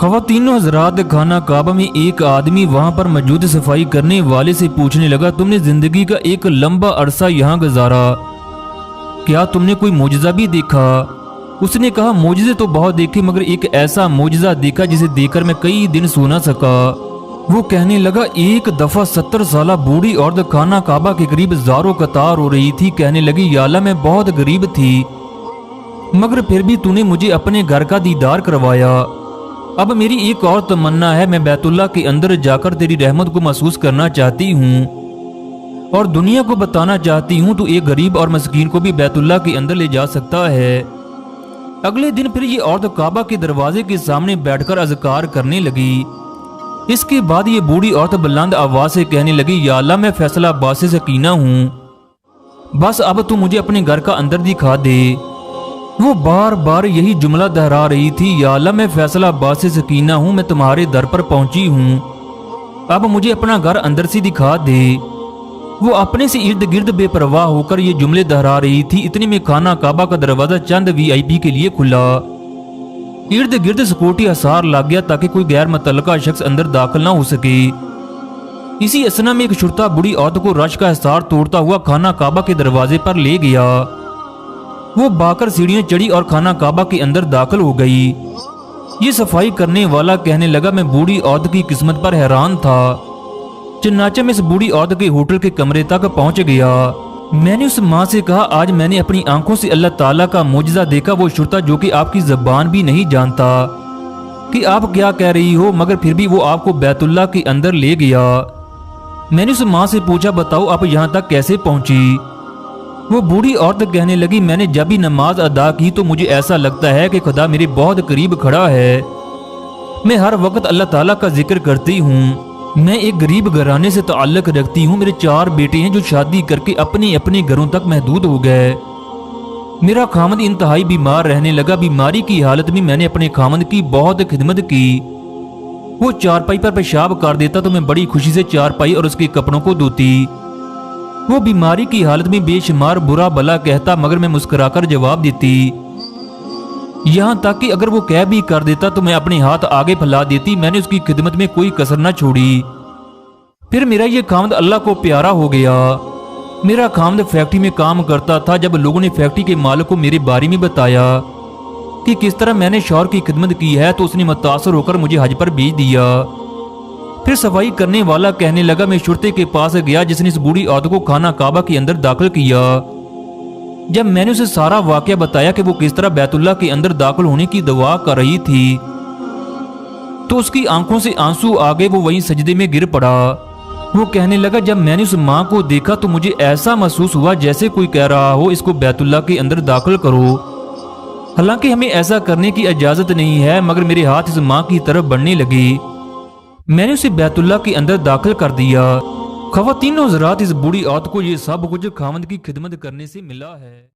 ख़वातीनो हज़रात, खाना काबा में एक आदमी वहाँ पर मौजूद सफाई करने वाले से पूछने लगा, तुमने जिंदगी का एक लंबा अरसा यहाँ गुजारा, क्या तुमने कोई मोजज़ा भी देखा? उसने कहा, मोजज़े तो बहुत देखे मगर एक ऐसा मोजज़ा देखा जिसे देखकर मैं कई दिन सो ना सका। वो कहने लगा, एक दफ़ा 70 साल बूढ़ी औरत खाना काबा के करीब ज़ारो कतार हो रही थी। कहने लगी, या अल्लाह मैं बहुत गरीब थी मगर फिर भी तूने मुझे अपने घर का दीदार करवाया। अब मेरी एक और तमन्ना है, मैं बैतुल्लाह के अंदर जाकर तेरी रहमत को महसूस करना चाहती हूँ और दुनिया को बताना चाहती हूँ तो एक गरीब और मस्कीन को भी बैतुल्लाह के अंदर ले जा सकता है। अगले दिन फिर ये औरत काबा के दरवाजे के सामने बैठकर अज़कार करने लगी। इसके बाद ये बूढ़ी औरत बुलंद आवाज से कहने लगी, या अल्लाह मैं फैसलाबाद से सकीना हूँ, बस अब तू मुझे अपने घर का अंदर दिखा दे। वो बार बार यही जुमला दोहरा रही थी, या अल्लाह मैं फैसलाबाद से सकीना हूँ, मैं तुम्हारे दर पर पहुंची हूँ, अब मुझे अपना घर अंदर से दिखा दे। वो अपने से इर्द गिर्द बेपरवाह होकर ये जुमले दोहरा रही थी। इतने में खाना काबा का दरवाजा चंद वीआईपी के लिए खुला। इर्द गिर्द सिक्योरिटी हसार लग गया ताकि कोई गैर मुतल्लका शख्स अंदर दाखिल ना हो सके। इसी असना में एक शुरता बूढ़ी औरत को रश का हसार तोड़ता हुआ खाना काबा के दरवाजे पर ले गया। वो बाकर सीढ़ियां चढ़ी और खाना काबा के अंदर दाखिल हो गई। ये सफाई करने वाला कहने लगा, मैं बूढ़ी औरत की किस्मत पर हैरान था। चन्नाचा में इस बूढ़ी औरत के होटल के कमरे तक पहुंच गया। मैंने उस माँ से कहा, आज मैंने अपनी आंखों से अल्लाह ताला का मोजज़ा देखा। वो शुरता जो कि आपकी ज़बान भी नहीं जानता कि आप क्या कह रही हो, मगर फिर भी वो आपको बैतुल्लाह के अंदर ले गया। मैंने उस माँ से पूछा, बताओ आप यहाँ तक कैसे पहुंची? वो बूढ़ी औरत कहने लगी, मैंने जब भी नमाज अदा की तो मुझे ऐसा लगता है कि खुदा मेरे बहुत करीब खड़ा है। मैं हर वक्त अल्लाह ताला का जिक्र करती हूँ। मैं एक गरीब घराने से ताल्लुक रखती हूँ। मेरे 4 बेटे हैं जो शादी करके अपने अपने घरों तक महदूद हो गए। मेरा खामद इंतहाई बीमार रहने लगा। बीमारी की हालत में मैंने अपने खामद की बहुत खिदमत की। वो चारपाई पर पेशाब कर देता तो मैं बड़ी खुशी से चारपाई और उसके कपड़ों को धोती। वो बीमारी की हालत में बेशुमार बुरा भला कहता मगर मैं मुस्कुराकर जवाब देती। यहाँ तक कि अगर वो कह भी कर देता तो मैं अपने हाथ आगे फैला देती। मैंने उसकी खिदमत में कोई कसर न छोड़ी। फिर मेरा ये खामद अल्लाह को प्यारा हो गया। मेरा खामद फैक्ट्री में काम करता था। जब लोगों ने फैक्ट्री के मालिक को मेरे बारे में बताया कि किस तरह मैंने शौहर की खिदमत की है तो उसने मुतासर होकर मुझे हज पर भेज दिया। फिर सफाई करने वाला कहने लगा, मैं शुरते के पास गया जिसने इस बूढ़ी औरत को खाना काबा के अंदर दाखिल किया। जब मैंने उसे सारा वाकया बताया कि वो किस तरह बैतुल्लाह के अंदर दाखिल होने की दुआ कर रही थी तो उसकी आंखों से आंसू आ गए। वो वहीं सजदे में गिर पड़ा। वो कहने लगा, जब मैंने उस माँ को देखा तो मुझे ऐसा महसूस हुआ जैसे कोई कह रहा हो इसको बैतुल्लाह के अंदर दाखिल करो। हालांकि हमें ऐसा करने की इजाजत नहीं है, मगर मेरे हाथ इस माँ की तरफ बढ़ने लगे। मैंने उसे बैतुल्लाह के अंदर दाखिल कर दिया। ख़वातीनो हज़रात, इस बूढ़ी औरत को ये सब कुछ खामद की खिदमत करने से मिला है।